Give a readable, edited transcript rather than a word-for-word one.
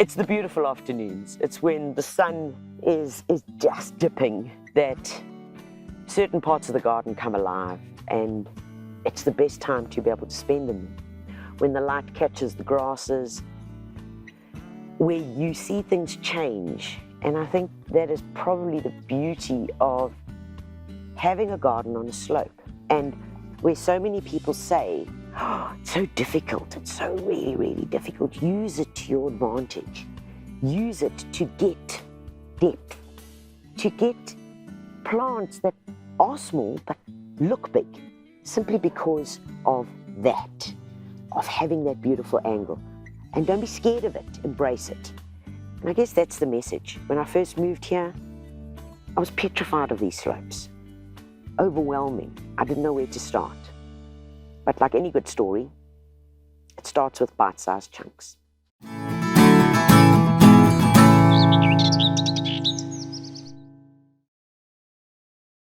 It's the beautiful afternoons. It's when the sun is just dipping that certain parts of the garden come alive, and it's the best time to be able to spend in them. When the light catches the grasses, where you see things change. And I think that is probably the beauty of having a garden on a slope, and where so many people say, oh, it's so difficult, it's so really, really difficult. Use it to your advantage. Use it to get depth, to get plants that are small but look big, simply because of that, of having that beautiful angle. And don't be scared of it, embrace it. And I guess that's the message. When I first moved here, I was petrified of these slopes. Overwhelming. I didn't know where to start. But like any good story, it starts with bite-sized chunks.